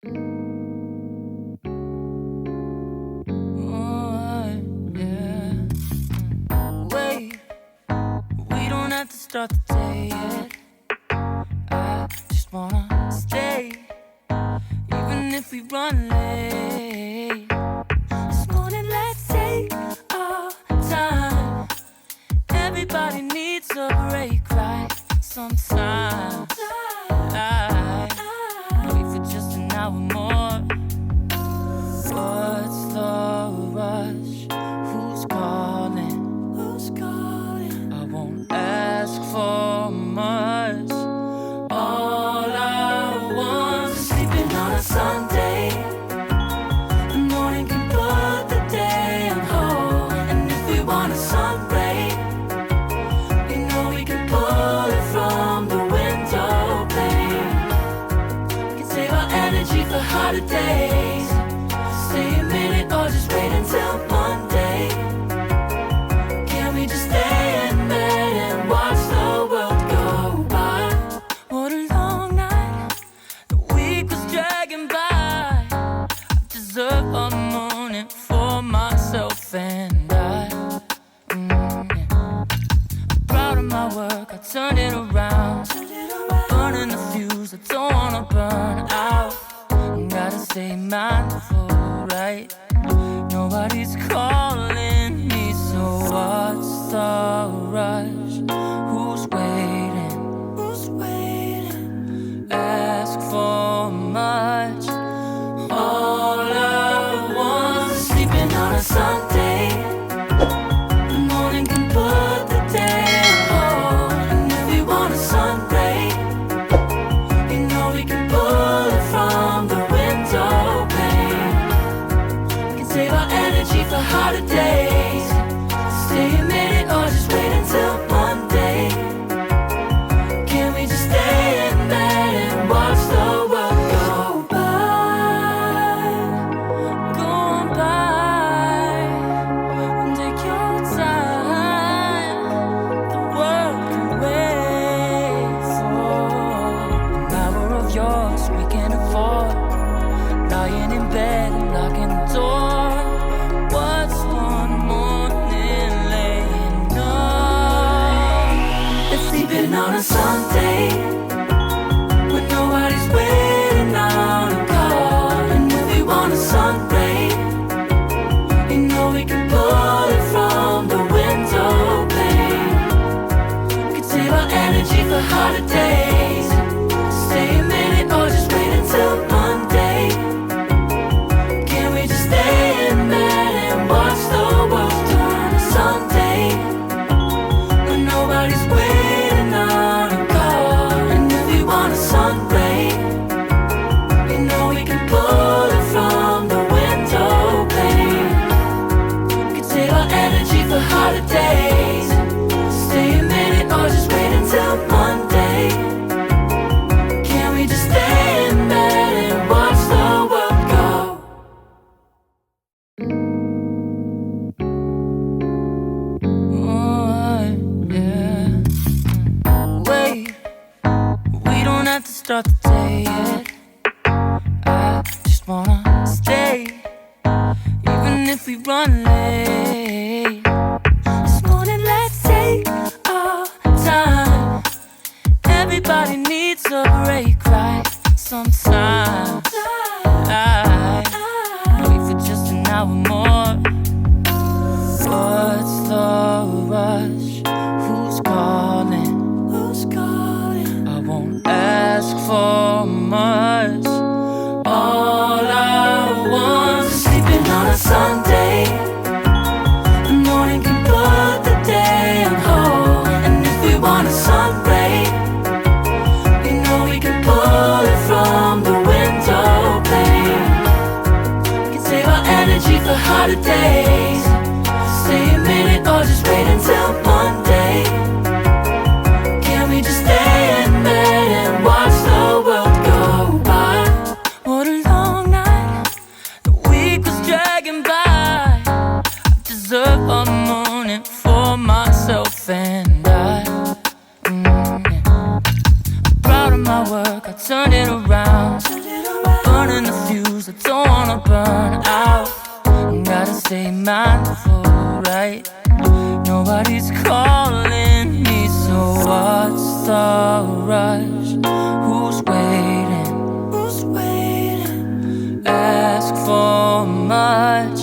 Oh, yeah. Wait, we don't have to start the day yet. I just wanna stay, even if we run late. This morning, let's take our time. Everybody needs a break, right? Sometimes I wait for just an hour more. What's the rush? Who's calling? Who's calling? I won't ask for much. All I want is sleeping on a Sunday. The morning can put the day on hold. And if we want a sun ray, you know we can pull it from the window pane. We can save our energy for harder days. Stay a minute or just wait until Monday. Can we just stay in bed and watch the world go by? What a long night, the week was dragging by. I deserve a morning for myself and I. I'm proud of my work, I turned it around. Burning the fuse, I don't wanna burn out. Gotta stay mindful, right? Nobody's calling me, so what's the rush? Who's waiting? Who's waiting? Ask for much. All I want is sleeping on a Sunday. The morning can put the day on hold. And if we want a sun ray, you know we can pull it from the window pane. We can save our energy for harder days. Stay a minute or just wait until Monday. Can we just stay in bed and watch the world go by? Go on by and take your time. The world can wait for an hour of yours we can afford. Lying in bed and locking the door. What's one morning laying up? It's sleeping on a Sunday when nobody's waiting on a call. And if we want a sun ray, you know we can pull it from the window pane. We can save our energy for harder days. Stay a minute or just wait until Monday. Can we just stay in bed and watch the world turn to Sunday when nobody's waiting on a call? And if we want a sun ray, you know we can pull it from the window pane. We can save our energy for harder days. Stay a minute or just wait until Monday. Can we just stay in bed and watch the world go? Oh, yeah. Wait, we don't have to start the day yet. I just wanna stay, even if we run late. This morning, let's take our time. Everybody needs a break, right? Sometimes I wait for just an hour more. What's the rush? Who's calling? Who's calling? I won't ask for much. All I want is sleeping on a Sunday. burning the fuse, I don't wanna burn out. Gotta stay mindful, right? Nobody's calling me, so what's the rush? Who's waiting? Who's waiting? Ask for much.